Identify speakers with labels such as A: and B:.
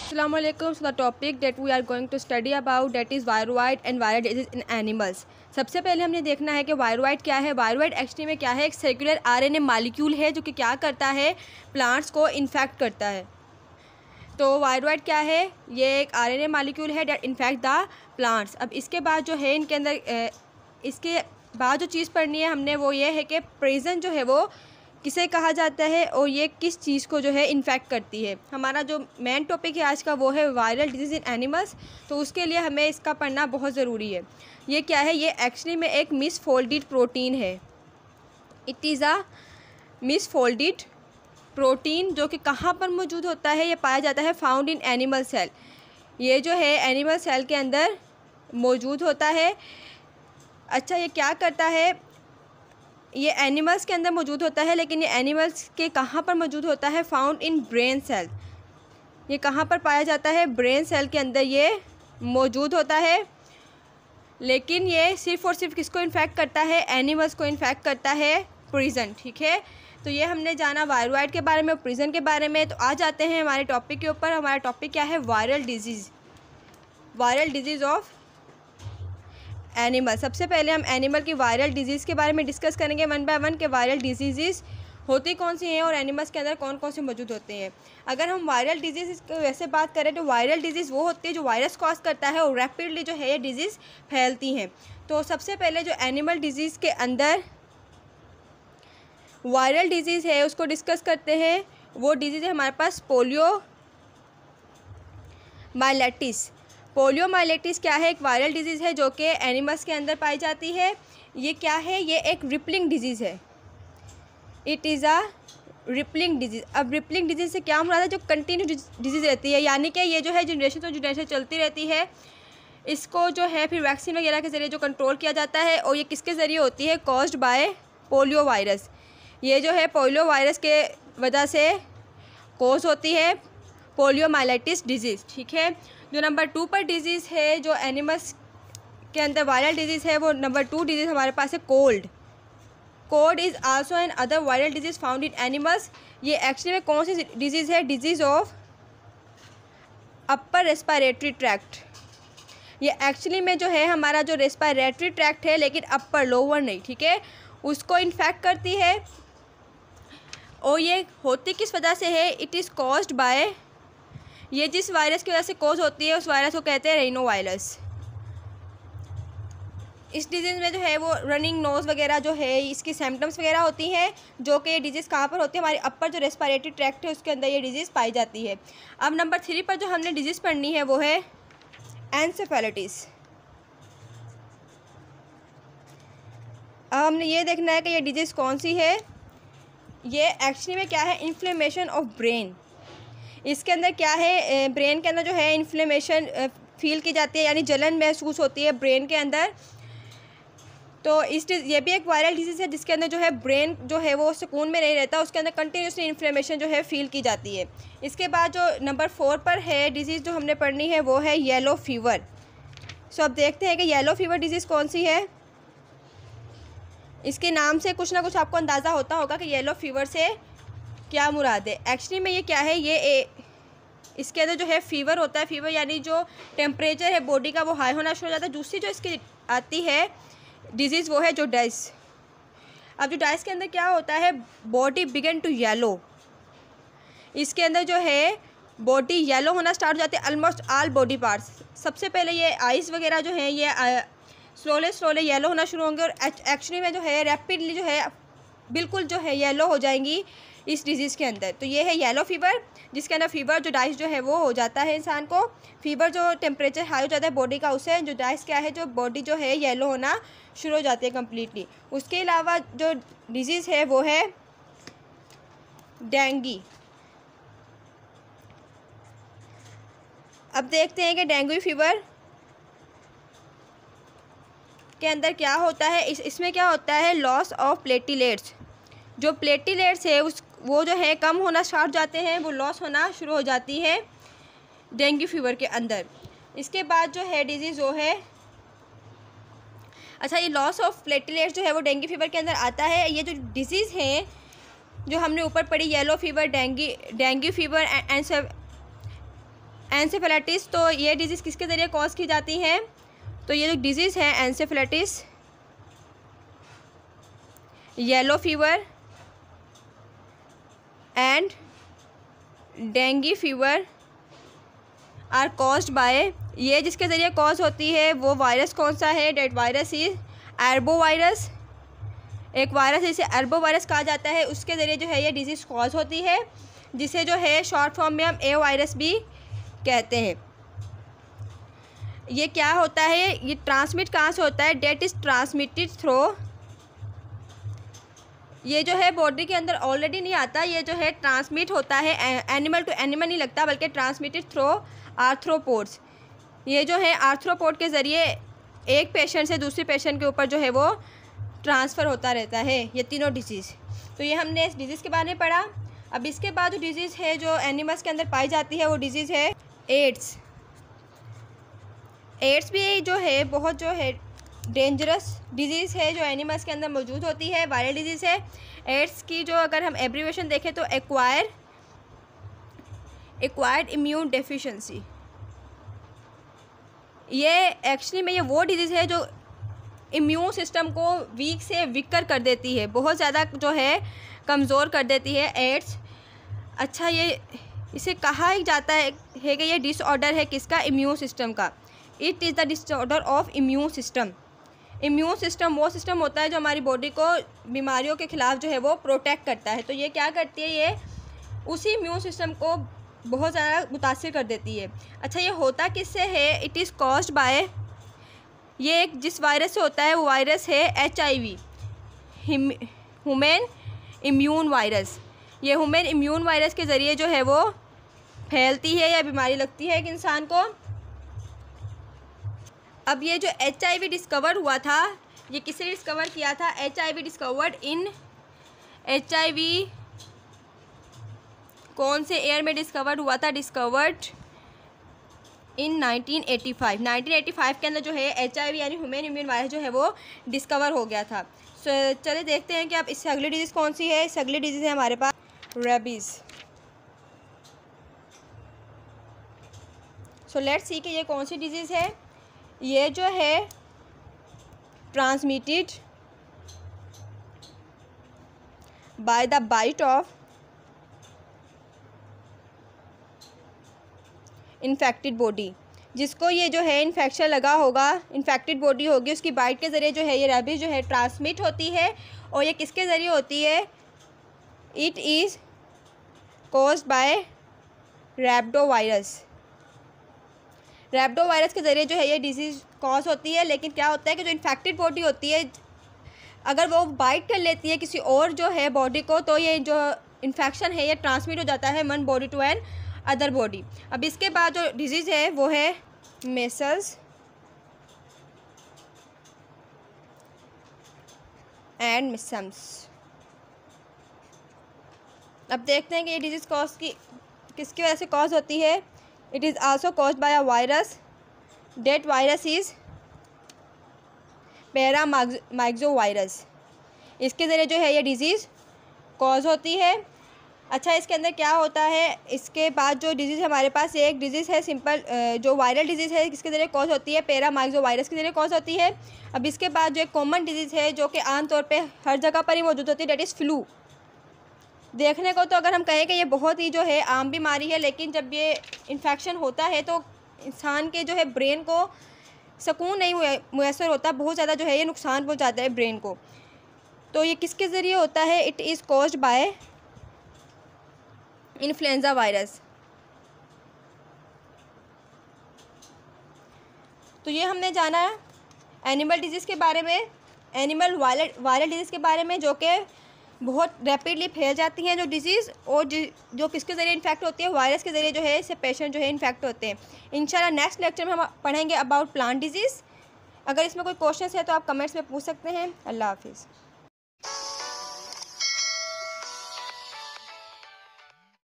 A: Assalamualaikum. So the topic that we are going to study about that is viroid and viral disease in animals. सबसे पहले हमने देखना है कि viroid क्या है। वायरोइड एक्चुअली में क्या है, एक सर्कुलर आरएनए मॉलिक्यूल है जो कि क्या करता है, प्लांट्स को इन्फेक्ट करता है। तो वायरोइड क्या है, ये एक आरएनए मॉलिक्यूल है डेट इन्फेक्ट द प्लांट्स। अब इसके बाद जो है इनके अंदर इसके बाद जो चीज़ पढ़नी है हमने वो ये है कि प्रेजेंट जो है वो किसे कहा जाता है और ये किस चीज़ को जो है इन्फेक्ट करती है। हमारा जो मेन टॉपिक है आज का वो है वायरल डिजीज़ इन एनिमल्स, तो उसके लिए हमें इसका पढ़ना बहुत ज़रूरी है। ये क्या है, ये एक्चुअली में एक मिसफोल्डेड प्रोटीन है। It is a misfolded protein जो कि कहाँ पर मौजूद होता है, ये पाया जाता है फाउंड इन एनिमल सेल। ये जो है एनिमल सेल के अंदर मौजूद होता है। अच्छा, ये क्या करता है, ये एनिमल्स के अंदर मौजूद होता है, लेकिन ये एनिमल्स के कहाँ पर मौजूद होता है, फाउंड इन ब्रेन सेल। ये कहाँ पर पाया जाता है, ब्रेन सेल के अंदर ये मौजूद होता है। लेकिन ये सिर्फ़ और सिर्फ किसको इन्फेक्ट करता है, एनिमल्स को इन्फेक्ट करता है, प्रिजन। ठीक है, तो ये हमने जाना वायरोइड के बारे में और प्रिजन के बारे में। तो आ जाते हैं हमारे टॉपिक के ऊपर। हमारा टॉपिक क्या है, viral disease, viral disease of animal. सबसे पहले हम एनिमल की वायरल डिजीज़ के बारे में डिस्कस करेंगे वन बाय वन के वायरल डिजीज़ होती कौन सी हैं और एनिमल्स के अंदर कौन कौन से मौजूद होते हैं। अगर हम वायरल डिजीज़ की वैसे बात करें तो वायरल डिजीज़ वो होती है जो वायरस कॉज करता है और रैपिडली जो है ये डिजीज़ फैलती हैं। तो सबसे पहले जो एनिमल डिजीज़ के अंदर वायरल डिजीज़ है उसको डिस्कस करते हैं। वो डिजीज़ है हमारे पास पोलियो माइलेटिस। पोलियो माइलेटिस क्या है, एक वायरल डिजीज़ है जो कि एनिमल्स के अंदर पाई जाती है। ये क्या है, ये एक रिपलिंग डिजीज़ है। It is a rippling disease. अब रिपलिंग डिजीज़ से क्या मुराद है, जो कंटिन्यू डिजीज़ रहती है, यानी कि ये जो है जनरेशन टू जनरेशन चलती रहती है। इसको जो है फिर वैक्सीन वगैरह के ज़रिए जो कंट्रोल किया जाता है और ये किसके ज़रिए होती है, कॉज्ड बाय पोलियो वायरस। ये जो है पोलियो वायरस के वजह से कॉज होती है पोलियो माइलेटिस डिजीज़। ठीक है, जो नंबर 2 पर डिजीज़ है जो एनिमल्स के अंदर वायरल डिजीज़ है, वो नंबर 2 डिजीज़ हमारे पास है cold. Cold is also an other viral disease found in animals. ये एक्चुअली में कौन सी डिजीज़ है, disease of upper respiratory tract. ये एक्चुअली में जो है हमारा जो रेस्पिरेटरी ट्रैक्ट है, लेकिन अपर, लोअर नहीं। ठीक है, उसको इन्फेक्ट करती है और ये होती किस वजह से है, इट इज़ कॉज्ड बाय, ये जिस वायरस की वजह से कॉज होती है उस वायरस को कहते हैं रेनो वायरस। इस डिजीज़ में जो है वो रनिंग नोज़ वगैरह जो है इसकी सिम्टम्स वगैरह होती हैं, जो कि ये डिजीज़ कहाँ पर होती है, हमारे अपर जो रेस्पिरेटरी ट्रैक्ट है उसके अंदर ये डिजीज़ पाई जाती है। अब नंबर 3 पर जो हमने डिजीज़ पढ़नी है वो है एन्सेफेलाइटिस। अब हमने ये देखना है कि ये डिजीज़ कौन सी है। ये एक्चुअली में क्या है, इन्फ्लेमेशन ऑफ ब्रेन। इसके अंदर क्या है, ब्रेन के अंदर जो है इन्फ्लेमेशन फील की जाती है, यानी जलन महसूस होती है ब्रेन के अंदर। तो ये भी एक वायरल डिजीज़ है जिसके अंदर जो है ब्रेन जो है वो सुकून में नहीं रहता, उसके अंदर कंटिन्यूसली इन्फ्लेमेशन जो है फील की जाती है। इसके बाद जो नंबर 4 पर है डिजीज़ जो हमने पढ़नी है वो है येलो फीवर। सो अब देखते हैं कि येलो फीवर डिजीज़ कौन सी है। इसके नाम से कुछ ना कुछ आपको अंदाज़ा होता होगा कि येलो फीवर से क्या मुराद है। एक्चुअली में ये क्या है, इसके अंदर जो है फीवर होता है। फीवर यानी जो टेम्परेचर है बॉडी का वो हाई होना शुरू हो जाता है। दूसरी जो इसकी आती है डिजीज़ वो है जो डाइस। अब जो डाइस के अंदर क्या होता है, बॉडी बिगन टू येलो। इसके अंदर जो है बॉडी येलो होना स्टार्ट हो जाती है, ऑलमोस्ट ऑल बॉडी पार्ट्स। सबसे पहले ये आइज़ वगैरह जो हैं ये स्लोली येलो होना शुरू होंगे और एक्चुअली में जो है रैपिडली जो है बिल्कुल जो है येलो हो जाएंगी इस डिज़ीज़ के अंदर। तो ये है येलो फीवर, जिसके अंदर फीवर जो डाइस जो है वो हो जाता है इंसान को। फीवर जो टेम्परेचर हाई हो जाता है बॉडी का, उससे जो डाइस क्या है, जो बॉडी जो है येलो होना शुरू हो जाती है कम्प्लीटली। उसके अलावा जो डिज़ीज़ है वो है डेंगू। अब देखते हैं कि डेंगू फीवर के अंदर क्या होता है। इसमें क्या होता है, लॉस ऑफ प्लेटिलेट्स। जो प्लेटिलेट्स है वो जो है कम होना स्टार्ट जाते हैं, वो लॉस होना शुरू हो जाती है डेंगू फीवर के अंदर। इसके बाद जो है डिजीज़ वो है, अच्छा, ये लॉस ऑफ प्लेटिलेट्स जो है वो डेंगू फीवर के अंदर आता है। ये जो डिजीज़ हैं जो हमने ऊपर पढ़ी, yellow fever, dengue fever encephalitis, तो ये डिजीज़ किसके ज़रिए कॉज की जाती हैं? तो ये जो डिजीज़ है encephalitis, yellow fever and dengue fever are caused by, ये जिसके ज़रिए कॉज होती है वो वायरस कौन सा है? That virus is arbo virus. एक वायरस जिसे एर्बो वायरस कहा जाता है, उसके ज़रिए जो है ये डिजीज़ कॉज होती है, जिसे जो है शॉर्ट फॉर्म में हम ए वायरस भी कहते हैं। ये क्या होता है? ये ट्रांसमिट कहाँ से होता है? डेट इज़ ट्रांसमिटेड थ्रू, ये जो है बॉडी के अंदर ऑलरेडी नहीं आता, ये जो है ट्रांसमिट होता है, एनिमल टू एनिमल नहीं लगता, बल्कि ट्रांसमिटेड थ्रू आर्थ्रोपोड्स। ये जो है आर्थ्रोपोड के ज़रिए एक पेशेंट से दूसरे पेशेंट के ऊपर जो है वो ट्रांसफ़र होता रहता है, ये तीनों डिजीज़। तो ये हमने इस डिजीज़ के बारे में पढ़ा। अब इसके बाद जो डिजीज़ है जो एनिमल्स के अंदर पाई जाती है वो डिजीज़ है एड्स। एड्स भी जो है बहुत जो है डेंजरस डिजीज़ है जो एनिमल्स के अंदर मौजूद होती है, वायरल डिजीज़ है। एड्स की जो अगर हम एब्रीविएशन देखें तो एक्वायर्ड इम्यून डेफिशिएंसी। ये एक्चुअली में ये वो डिजीज़ है जो इम्यून सिस्टम को वीक से वीकर कर देती है, बहुत ज़्यादा जो है कमज़ोर कर देती है एड्स। अच्छा, ये इसे कहा जाता है कि ये डिसऑर्डर है किसका? इम्यून सिस्टम का। It is the disorder of immune system. Immune system वो सिस्टम होता है जो हमारी बॉडी को बीमारियों के ख़िलाफ़ जो है वो प्रोटेक्ट करता है। तो ये क्या करती है? ये उसी इम्यून सिस्टम को बहुत ज़्यादा मुतासिर कर देती है। अच्छा, ये होता किससे है? इट इज़ कॉज्ड बाय, ये एक जिस वायरस से होता है वो वायरस है HIV, ह्यूमन इम्यून वायरस। ये ह्यूमन इम्यून वायरस के ज़रिए जो है वो फैलती है या बीमारी लगती है एक इंसान को। अब ये जो HIV डिस्कवर हुआ था, ये किसने डिस्कवर किया था? HIV डिस्कवर्ड इन HIV कौन से ईयर में डिस्कवर हुआ था? Discovered in 1985। 1985 के अंदर जो है HIV यानी ह्यूमन इम्यून वायरस जो है वो डिस्कवर हो गया था। चलिए देखते हैं कि अब इससे अगली डिजीज़ कौन सी है। इससे अगली डिजीज़ है हमारे पास रेबीज़। लेट्स सी कि ये कौन सी डिजीज़ है। ये जो है transmitted by the bite of infected body. जिसको ये जो है इन्फेक्शन लगा होगा, इन्फेक्टेड बॉडी होगी, उसकी बाइट के ज़रिए जो है ये रेबीज़ जो है ट्रांसमिट होती है। और ये किसके ज़रिए होती है? It is caused by rhabdo virus. Rhabdo virus के ज़रिए जो है ये डिजीज़ कॉज होती है। लेकिन क्या होता है कि जो इन्फेक्टेड बॉडी होती है, अगर वो बाइट कर लेती है किसी और जो है बॉडी को, तो ये जो इन्फेक्शन है ये ट्रांसमिट हो जाता है one body to another body. अब इसके बाद जो डिजीज़ है वो है मेसल्स एंड मिसम्स। अब देखते हैं कि ये डिजीज़ कॉज किसकी वजह से कॉज होती है। It is also caused by a virus. That virus is paramyxovirus. इसके ज़रिए जो है ये डिज़ीज़ कॉज होती है। अच्छा, इसके अंदर क्या होता है? इसके बाद जो डिजीज़ हमारे पास एक डिजीज़ है सिंपल, जो वायरल डिजीज़ है किसके ज़रिए कॉज होती है? पैरामाइक्सो वायरस के ज़रिए कॉज होती है। अब इसके बाद जो एक कॉमन डिजीज़ है जो कि आमतौर पे हर जगह पर ही मौजूद होती है, डेट इज़ फ्लू। देखने को तो अगर हम कहें कि ये बहुत ही जो है आम बीमारी है, लेकिन जब ये इन्फेक्शन होता है तो इंसान के जो है ब्रेन को सुकून नहीं मुयसर होता, बहुत ज़्यादा जो है ये नुकसान पहुँचाता है ब्रेन को। तो ये किसके ज़रिए होता है? It is caused bye influenza virus. तो ये हमने जाना एनिमल डिजीज़ के बारे में, एनिमल वायरल डिजीज़ के बारे में, जो कि बहुत रैपिडली फैल जाती हैं जो डिजीज़, और जो किसके ज़रिए इन्फेक्ट होती है? वायरस के ज़रिए जो है इससे पेशेंट जो है इन्फेक्ट होते हैं। इंशाल्लाह नेक्स्ट लेक्चर में हम पढ़ेंगे अबाउट प्लांट डिजीज़। अगर इसमें कोई क्वेश्चन है तो आप कमेंट्स में पूछ सकते हैं। अल्लाह हाफिज़।